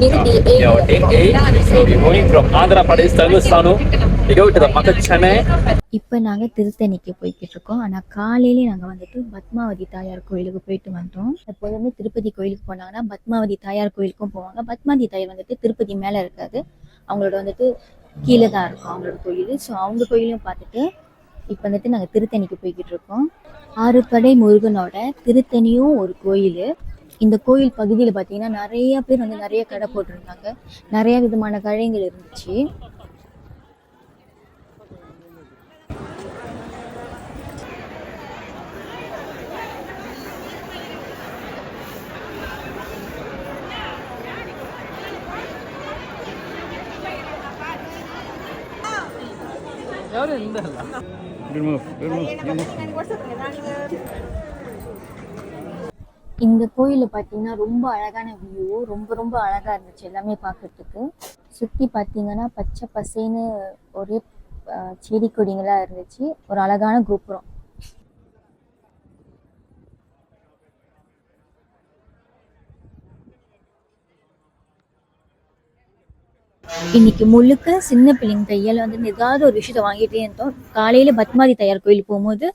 Yo, day 8. So we're going from Andhra Pradesh, Tamil Nadu. We go to the Makka Chennai. இப்போ நாங்கள் திருத்தணிக்கு போய்கிட்டு இருக்கோம். ஆனால் காலையிலே நாங்கள் வந்துட்டு பத்மாவதி தாயார் கோயிலுக்கு போயிட்டு வந்தோம். எப்போதுமே திருப்பதி கோயிலுக்கு போனாங்கன்னா பத்மாவதி தாயார் கோயிலுக்கும் போவாங்க. பத்மாவதி தாயார் வந்துட்டு திருப்பதி மேலே இருக்காது, அவங்களோட வந்துட்டு கீழே தான் இருக்கும் அவங்களோட கோயில். ஸோ அவங்க கோயிலையும் பார்த்துட்டு இப்போ வந்துட்டு நாங்கள் திருத்தணிக்கு போய்கிட்டு இருக்கோம். ஆறுபடை முருகனோட திருத்தணியும் ஒரு கோயில். இந்த கோயில் பகுதியில் பார்த்தீங்கன்னா நிறைய பேர் வந்து நிறைய கடை போட்டிருந்தாங்க. நிறைய விதமான கடைகள் இருந்துச்சு. இந்த கோயிலில் பார்த்தீங்கன்னா ரொம்ப அழகான வியூ, ரொம்ப ரொம்ப அழகாக இருந்துச்சு எல்லாமே பார்க்கறதுக்கு. சுற்றி பார்த்தீங்கன்னா பச்சை பசேன்னு ஒரே செடி கொடிங்களாக இருந்துச்சு. ஒரு அழகான கோபுரம். இன்னைக்கு முழுக்க சின்ன பிள்ளைங்க கையால் வந்து ஏதாவது ஒரு விஷயத்த வாங்கிட்டே இருந்தோம். காலையில பத்மாதி தாயார் கோயில் போகும்போது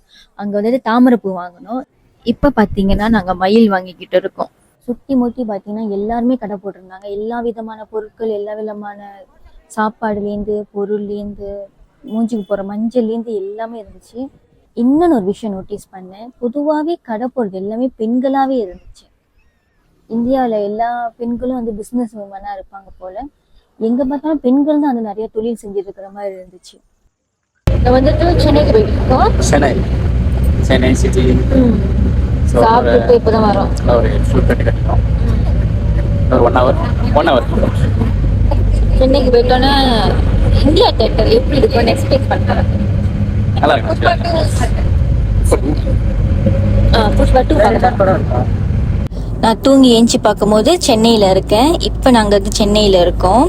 அங்கே வந்துட்டு தாமரைப்பூ வாங்கணும். இப்போ பார்த்தீங்கன்னா நாங்கள் மயில் வாங்கிக்கிட்டு இருக்கோம். சுற்றி முற்றி பார்த்தீங்கன்னா எல்லாருமே கடை போட்டிருந்தாங்க. எல்லா விதமான பொருட்கள், எல்லா விதமான சாப்பாடுலேருந்து பொருள்லேருந்து மூஞ்சிக்கு போகிற மஞ்சள்லேருந்து எல்லாமே இருந்துச்சு. இன்னொன்று ஒரு விஷயம் நோட்டீஸ் பண்ணேன், பொதுவாகவே கடை போடுறது எல்லாமே பெண்களாகவே இருந்துச்சு. இந்தியாவில் எல்லா பெண்களும் வந்து பிஸ்னஸ் உமனாக இருப்பாங்க போல். எங்கே பார்த்தாலும் பெண்கள் தான் வந்து நிறைய தொழில் செஞ்சுட்டு இருக்கிற மாதிரி இருந்துச்சு. நான் வந்துட்டு சென்னைக்கு போயிருக்கோம். சென்னை சிட்டி சாப்பிட்டு இப்போதான் வரோம். ஒரு ஃபுல் கட்டி கட்டிட்டோம். ஒரு 1 hour சென்னைக்கு போயிட்டோன்னா இந்தியா தியேட்டர் எப்படி இருக்குன்னு எக்ஸ்பெக்ட் பண்ணுறேன். நல்லா இருக்கும். புஷ்பா 2 நான் தூங்கி ஏஞ்சி பார்க்கும்போது சென்னையில் இருக்கேன். இப்போ நாங்கள் வந்து சென்னையில் இருக்கோம்.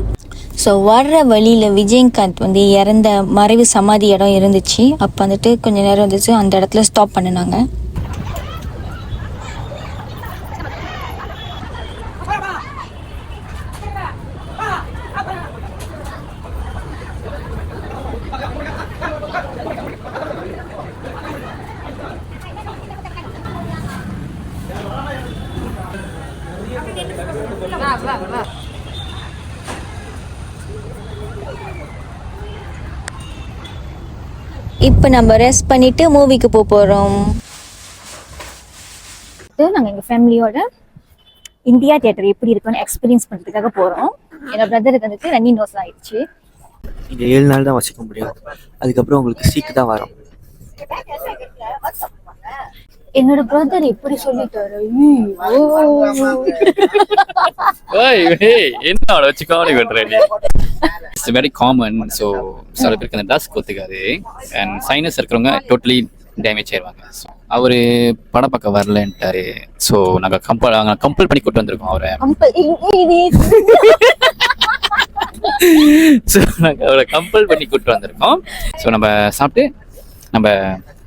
ஸோ வர்ற வழியில் விஜயகாந்த் வந்து இறந்த மறைவு சமாதி இடம் இருந்துச்சு. அப்போ வந்துட்டு கொஞ்சம் நேரம் வந்துச்சு, அந்த இடத்துல ஸ்டாப் பண்ணினாங்க. இப்போ நம்ம ரெஸ்ட் பண்ணிட்டு மூவிக்கு போகிறோம். நாங்கள் எங்கள் ஃபேமிலியோட இந்தியா தியேட்டர் எப்படி இருக்குன்னு எக்ஸ்பீரியன்ஸ் பண்ணுறதுக்காக போகிறோம். என்னோட பிரதருக்கு வந்துட்டு ரன்னிங் நோஸ் ஆயிடுச்சு. நீங்கள் 7 நாள் தான் வச்சுக்க முடியும். அதுக்கப்புறம் உங்களுக்கு சீக்கு தான் வரும். என்னோட பிரதர் எப்படி சொல்லிட்டாரு, என்ன வச்சு காமெடி பண்றேன். It's very common. ஸோ சில பேருக்கு அந்த டஸ்ட் ஒத்துக்காது. அண்ட் சைனஸ் இருக்கிறவங்க டோட்டலி டேமேஜ் ஆயிடுவாங்க. ஸோ அவரு படம் பார்க்க வரலன்ட்டாரு. ஸோ நாங்கள் கம்பல் பண்ணி கூட்டு வந்திருக்கோம் அவரை. ஸோ நாங்கள் அவரை கம்பல் பண்ணி கூட்டு வந்திருக்கோம். ஸோ நம்ம சாப்பிட்டு நம்ம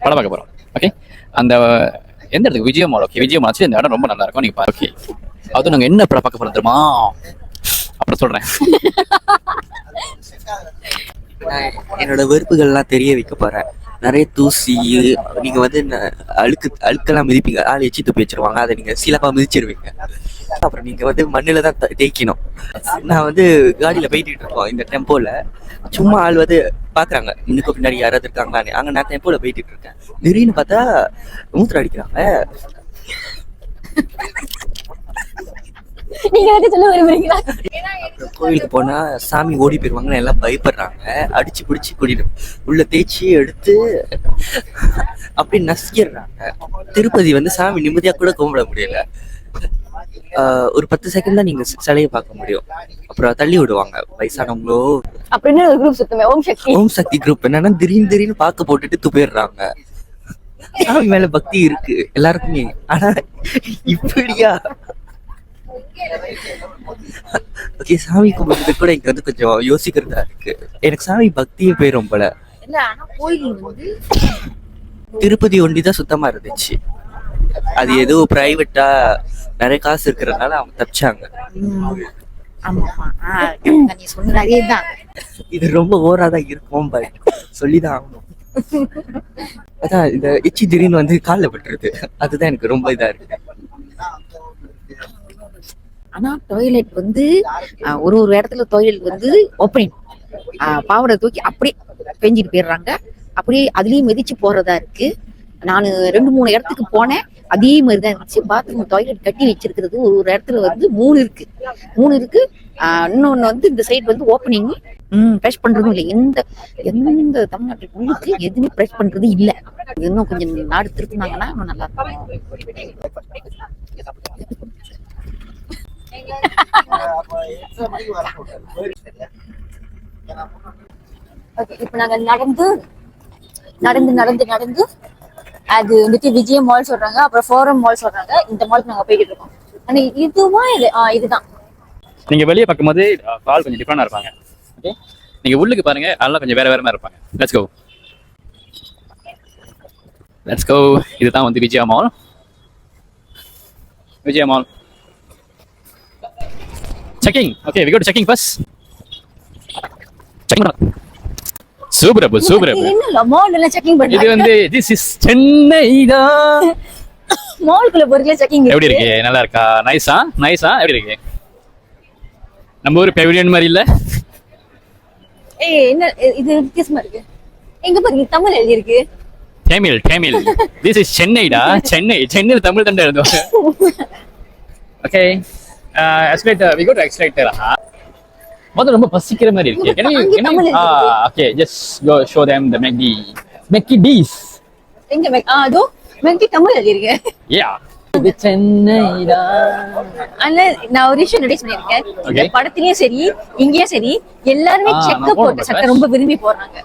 படம் பார்க்க போகிறோம். ஓகே, அந்த எந்த இடத்துக்கு விஜயமால். ஓகே, விஜயமால் இந்த இடம் ரொம்ப நல்லா இருக்கும். நீங்கள் பாரு. ஓகே, அதுவும் நாங்கள் என்ன படம் பார்க்க போகிறோம் தெரியுமா? அப்புறம் சொல்கிறேன். என்னோட வெறுப்புகள்லாம் தெரிய வைக்க போகிறேன். நிறைய தூசி, நீங்கள் வந்து அழுக்கெல்லாம் மிதிப்பீங்க. ஆள் எச்சி துப்பி வச்சிருவாங்க, அதை நீங்கள் சீலப்பாக மிதிச்சிருவீங்க. அப்புறம் நீங்கள் வந்து மண்ணில் தான் தேய்க்கணும். நான் வந்து காடியில் போயிட்டு இருக்கோம் இந்த டெம்போவில். சும்மா ஆள் வந்து பார்க்குறாங்க முன்னுக்கு பின்னாடி யாராவது இருக்காங்களான்னு. அங்கே நான் டெம்போவில் போயிட்டு இருக்கேன். திடீர்னு பார்த்தா மூத்திரம் அடிக்கிறாங்க. கோவிலுக்கு போனா சாமி ஓடி போயிருவாங்கன்னு எல்லாம் பயப்படுறாங்க. அடிச்சு பிடிச்சி கூட்டிட்டு உள்ள தேய்ச்சி எடுத்து அப்படி நசிக்கிறாங்க. திருப்பதி வந்து சாமி நிம்மதியா கூட கும்பிட முடியல. ஒரு 10 செகண்ட் தான் நீங்க சிலையை பார்க்க முடியும். அப்புறம் தள்ளி விடுவாங்க வயசானவங்களோ. அப்படின்னு ஒரு குரூப் சுத்தமே ஓம் சக்தி குரூப் என்னன்னா திடீர்னு பார்க்க போட்டுட்டு துப்பிடுறாங்க. சாமி மேல பக்தி இருக்கு எல்லாருக்குமே, ஆனா இப்படியா? ஓகே, சாமி கும்பிடுறது கூட இங்க வந்து கொஞ்சம் யோசிக்கிறதா இருக்கு. எனக்கு சாமி பக்தியே போயிரும் போல. திருப்பதி ஒண்டிதான் சுத்தமா இருந்துச்சு. அது ஏதோ பிரைவேட்டா நிறைய காசு இருக்கிறதுனால அவங்க தப்பிச்சாங்க. ஆமாமா நீ சொன்ன அதேதான். இது ரொம்ப ஓவரா தான் இருக்கும், பட் சொல்லிதான் ஆகணும். அதான் இந்த எச்சி திடீர்னு வந்து காலில் பட்டுருது, அதுதான் எனக்கு ரொம்ப இதா இருக்கு. ஆனா டாய்லெட் வந்து ஒரு இடத்துல டாய்லெட் வந்து ஓப்பனிங் பாவடை தூக்கி அப்படியே பெஞ்சிட்டு போயிடுறாங்க, அப்படியே அதுலயும் மிதிச்சு போறதா இருக்கு. நான் 2-3 இடத்துக்கு போனேன், அதே மாதிரிதான் இருந்துச்சு. பாத்ரூம் டாய்லெட் கட்டி வச்சிருக்கிறது ஒரு இடத்துல வந்து 3 இருக்கு. இன்னொன்னு வந்து இந்த சைடு வந்து ஓப்பனிங். ப்ரெஷ் பண்றதும் இல்லை. எந்த தமிழ்நாட்டு உள்ளுக்கு எதுவுமே ப்ரெஷ் பண்றது இல்ல. இன்னும் கொஞ்சம் நாடு திருத்தினாங்கன்னா இன்னும் நல்லா இருக்கும். இப்ப நாங்க நடந்து அது வந்துட்டு விஜய மால் சொல்றாங்க, அப்புறம் ஃபோரம் மால் சொல்றாங்க. இந்த மாலுக்கு நாங்க போய்கிட்டு இருக்கோம். ஆனா இதுதான். நீங்க வெளியே பார்க்கும்போது கால் கொஞ்சம் டிஃபரெண்டா இருப்பாங்க. ஓகே, நீங்க உள்ளுக்கு பாருங்க, அதெல்லாம் கொஞ்சம் வேற மாதிரி இருப்பாங்க. Let's go. இதுதான் வந்து Vijaya mall. Checking. Okay, we go to checking first. Checking. Super அப்பு. என்ன மால் எல்லாம் செக்கிங் பண்றாங்க. இது வந்து this is சென்னை தான். மால்குள்ள போறதுல செக்கிங் எப்படி இருக்கு? நல்லா இருக்கா? நைஸா எப்படி இருக்கு? நம்ம ஊர் பெவிலியன் மாதிரி இல்ல? என்ன இது வித்தியாசமா இருக்கு. எங்க பாருங்க தமிழ் எழுதி இருக்கு. தமிழ். This is சென்னைடா. சென்னையில் தமிழ் தண்டை எழுதுவாங்க. Okay, escalator. we go to escalator. முதல்ல ரொம்ப பசிக்கிற மாதிரி இருக்கு. Okay, just go show them the McD's. எங்க அதோ மெக்கி தமிழ் எழுதி இருக்கு. Yeah. இது சென்னைடா. அண்ணா நான் ஒரு விஷயம் நோட்டீஸ் பண்ணிருக்கேன். இந்த படத்துலயும் சரி இங்கேயும் சரி எல்லாருமே செக்க போட்ட சட்டை ரொம்ப விரும்பி போடுறாங்க.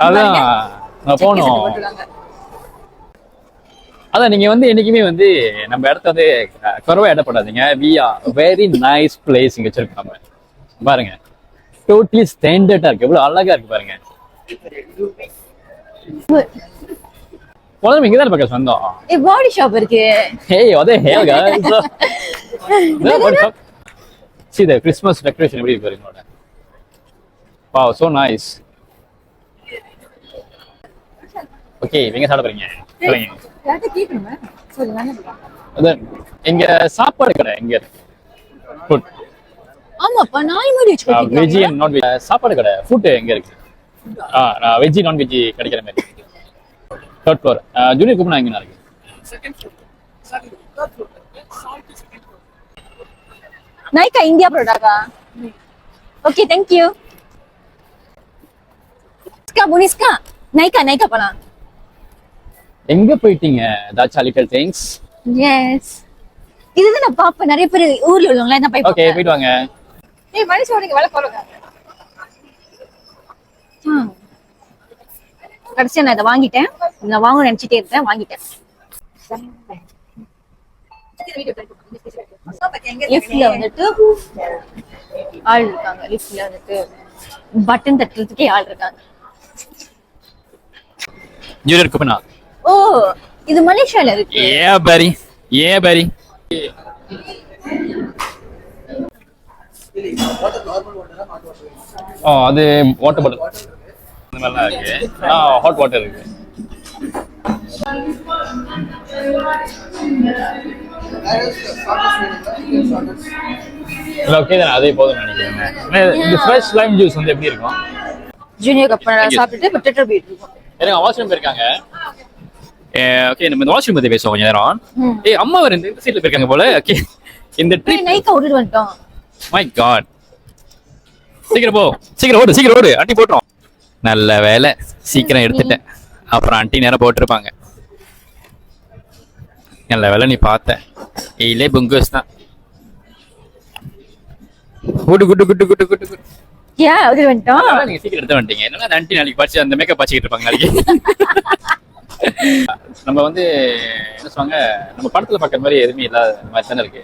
அதான் நான் போனோம். அதான் நீங்க வந்து என்னைக்குமே வந்து நம்ம இடத்த வந்து குறைவா இடப்படாதீங்க. we are very nice place இங்க வச்சிருக்கோம். நம்ம பாருங்க, டோட்டலி ஸ்டாண்டர்டா இருக்கு. எவ்வளவு அழகா இருக்கு பாருங்க. முதல்ல இங்க தான் பக்கம் சொந்தம். பாடி ஷாப் இருக்கு. Hey, what the hell guys? See the Christmas decoration எப்படி இருக்கு பாருங்க. Wow, so nice. ஓகே, நீங்க சாப்பிட போறீங்க. சொல்லுங்க. யார்ட்ட கேக்கணுமா? சொல்லுங்க. அதான் எங்க சாப்பாடு கடை எங்க இருக்கு? ஃபுட். ஆமாப்பா, நாய் மாதிரி வச்சுக்கிட்டீங்க. வெஜ் அண்ட் நான் வெஜ் சாப்பாடு கடை ஃபுட் எங்க இருக்கு? நான் வெஜ் நான் வெஜ் கிடைக்கிற மாதிரி. Third floor. ஜூனியர் கூப்பனா எங்க இருக்கு? நைகா இந்தியா ப்ராடக்ட்டா? Okay, thank you. புனிஸ்கா நைகா போலாம். எங்க போயிட்டீங்க? Thoughts little things. எஸ், இதுதான் நான் பாப்பேன். நிறைய பேர் ஊர்ல உள்ளவங்க என்ன போய். ஓகே, போயிட்டு வாங்க. ஏய் மணி சொல்றீங்க, வேலை போறோங்க. கடைசியா நான் இதை வாங்கிட்டேன். நான் வாங்கணும்னு நினைச்சிட்டே இருந்தேன், வாங்கிட்டேன். லிஃப்ட்ல வந்துட்டு ஆள் இருக்காங்க. லிஃப்ட்ல வந்துட்டு பட்டன் தட்டுறதுக்கே ஆள் இருக்காங்க. ஜூனியர் கூப்பனா. ஓ, இது மலேசியால இருக்கு. ஏ பரி. அது வாட்டர் பாட்டில் இந்த மாதிரிலாம் இருக்கு. ஹாட் வாட்டர் இருக்கு. ஓகே தான், அதே போதும் நினைக்கிறேன். இந்த ஃப்ரெஷ் லைம் ஜூஸ் வந்து எப்படி இருக்கும்? ஜூனியர் கப் சாப்பிட்டுட்டு பொட்டேட்டோ பீட் இருக்கும். எனக்கு வாஷ்ரூம் போயிருக்காங்க. ஓகே, நம்ம இந்த வாஷ்ரூம் பத்தி பேசுவோம் கொஞ்ச நேரம். அம்மா வேற இந்த சைட்ல போயிருக்காங்க போல. ஓகே, இந்த ட்ரிப் நைக்கா ஓடிட்டு வந்துட்டோம். மை காட், சீக்கிரம் ஓடு அட்டி போட்டுரும். நல்ல வேலை, சீக்கிரம் எடுத்துட்டேன். அப்புறம் அண்டி நேரம் போட்டிருப்பாங்க. நல்ல வேலை நீ பார்த்த. இல்லே புங்கஸ் தான். குட்டு. ஏன் ஓடிட்டு வந்துட்டோம்? நீங்க சீக்கிரம் எடுத்து வந்துட்டீங்க. என்னன்னா அண்டி நாளைக்கு படிச்சு அந்த மேக்கப் படிச்சுக்கிட்டு இருப்பாங்க நாளைக்கு. நம்ம வந்து என்ன சொல்லுவாங்க, நம்ம படத்துல பாக்குற மாதிரி எதுவுமே இல்லாத மாதிரி தானே இருக்கு.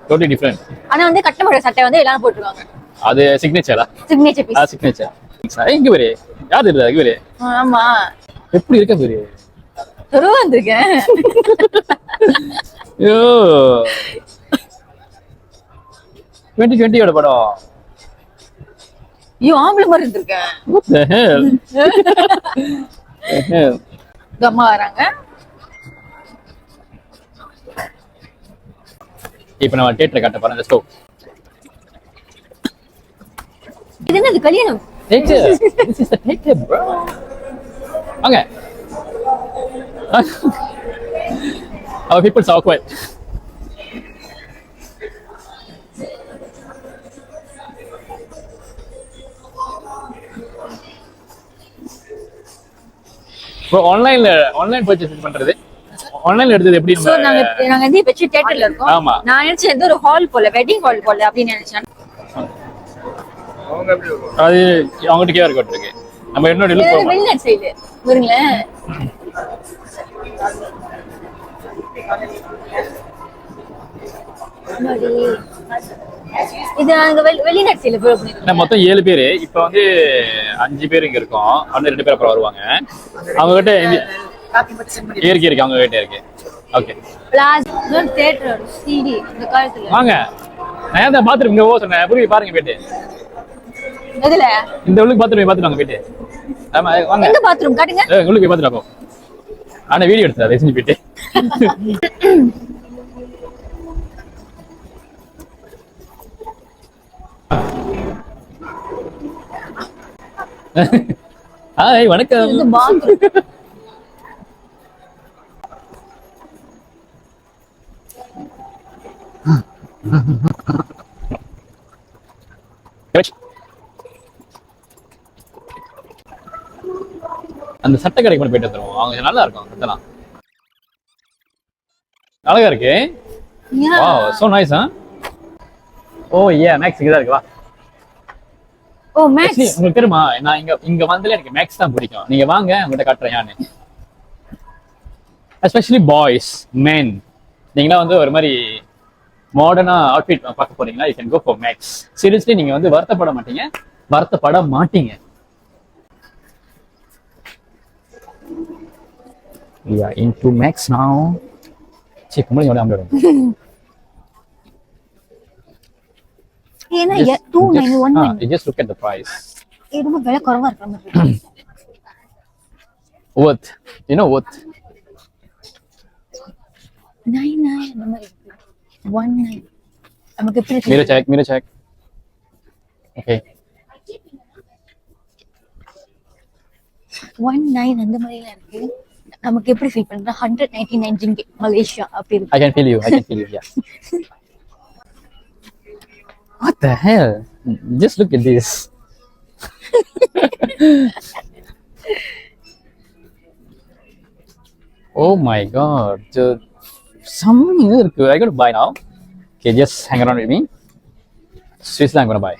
Totally different. ஆனா வந்து கட்டமட சட்டை வந்து எல்லாரும் போட்டுருவாங்க. அது சிக்னேச்சரா? Signature piece. சிக்னேச்சர். இங்க பாரு, யாரு இல்ல இங்க பாரு. ஆமா, எப்படி இருக்க பாரு. துருவ வந்திருக்கேன். ஐயோ, 2020 படம். ஐயோ ஆம்பளை மாதிரி இருந்திருக்கேன். What the hell? The hell? அம்மா வராங்க. இப்போ நம்ம தியேட்டர் காட்ட போறோம். Let's go. இது என்னது கல்யாணம்? Theater. This is the theater, bro. வாங்க. Our people are awkward. இப்போ ஆன்லைன் பர்ச்சேஸ் பண்றது, ஆன்லைன்ல எடுத்தது எப்படி சோ நம்ம நாங்க வந்து வெச்சு தியேட்டர்ல இருக்கோம். ஆமா. நான் நினைச்சேன் ஏதோ ஒரு ஹால் போல, வெட்டிங் ஹால் போல அப்படி நினைச்சேன். அது அவங்ககிட்ட கேர் கோட் இருக்கு. நம்ம இன்னொரு லுக் போறோம். வெளிநாட்டு சைடு வருங்களேன். இது நாங்க வெளிநாட்டு சைடுல போய் பண்ணிருக்கோம். நம்ம மொத்தம் 7 பேர். இப்போ வந்து 5 பேர் இங்க இருக்கோம். அவங்க 2 பேர் அப்புறம் வருவாங்க. அவங்க கிட்ட இருக்கு அவங்க கிட்ட இருக்கு. ஓகே பிளாஸ்மா தியேட்டர் சிடி இந்த காலத்துல வாங்க. நான் தான் பாத்துருங்க. ஓ சொன்னேன் புரிய பாருங்க போயிட்டு. எதுல இந்த உள்ளுக்கு பாத்துட்டு வாங்க போயிட்டு. ஆமா வாங்க. எந்த பாத்ரூம் காட்டுங்க. உள்ளுக்கு போய் பாத்துட்டு வாங்க. ஆனா வீடியோ எடுத்தா அதை செஞ்சு போயிட்டு. ஹாய் வணக்கம். இது பாத்ரூம். அந்த சட்டை கடைக்கு மட்டும் போயிட்டு வந்துருவோம். அவங்க நல்லா இருக்கும் சட்டெல்லாம். அழகா இருக்கு. Wow so nice. Oh yeah Max இங்க தான் இருக்கு. வா. Oh Max. உங்களுக்கு தெரியுமா நான் இங்க வந்தல எனக்கு மேக்ஸ் தான் பிடிக்கும். நீங்க வாங்க உங்ககிட்ட காட்டுறேன் யானே. எஸ்பெஷலி பாய்ஸ் மென் நீங்களா வந்து ஒரு மாதிரி மாடர்னா அவுட்ஃபிட் பார்க்க போறீங்களா, you can go for Max. Seriously நீங்க வந்து வருத்தப்பட மாட்டீங்க. We are into Max now. Check முடிங்க ஓட அம்மா. ஏனா 2919. You just look at the price. இது ரொம்ப விலை குறவா இருக்கிற மாதிரி இருக்கு. Worth. You know worth. 99 அந்த மாதிரி 19. நமக்கு எப்படி Mirror check. Okay. 19 அந்த மாதிரிலாம் இருக்கு. நமக்கு எப்படி ஃபீல் பண்றா 199 ringgit மலேசியா அப்படி இருக்கு. I can feel you. Yeah. What the hell? Just look at this. Oh my god. Something இருக்கு. I got to buy now. Okay, just hang around with me. Swiss I'm going to buy.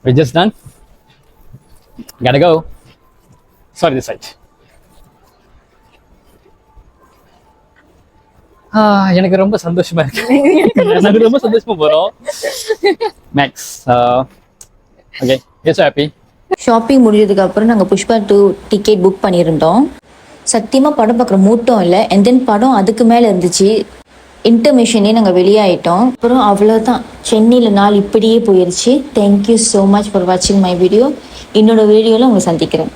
We're just done. Gotta go. Sorry, this side. எனக்கு ரொம்ப சந்தோஷமா இருக்கு. எனக்கு ரொம்ப சந்தோஷமா போறோம். Max. Okay, yes happy. Shopping முடிஞ்சதுக்கு அப்புறம் நாங்கள் புஷ்பா 2 டிக்கெட் புக் பண்ணியிருந்தோம். சத்தியமாக படம் பார்க்குற மூட்டம் இல்லை. அண்ட் தென் படம் அதுக்கு மேலே இருந்துச்சு. இன்டர்மிஷனே நாங்கள் வெளியாயிட்டோம். அப்புறம் அவ்வளோதான், சென்னையில் நாள் இப்படியே போயிடுச்சு. தேங்க்யூ ஸோ மச் ஃபார் வாட்சிங் மை வீடியோ. இன்னொரு வீடியோவில் உங்களை சந்திக்கிறேன்.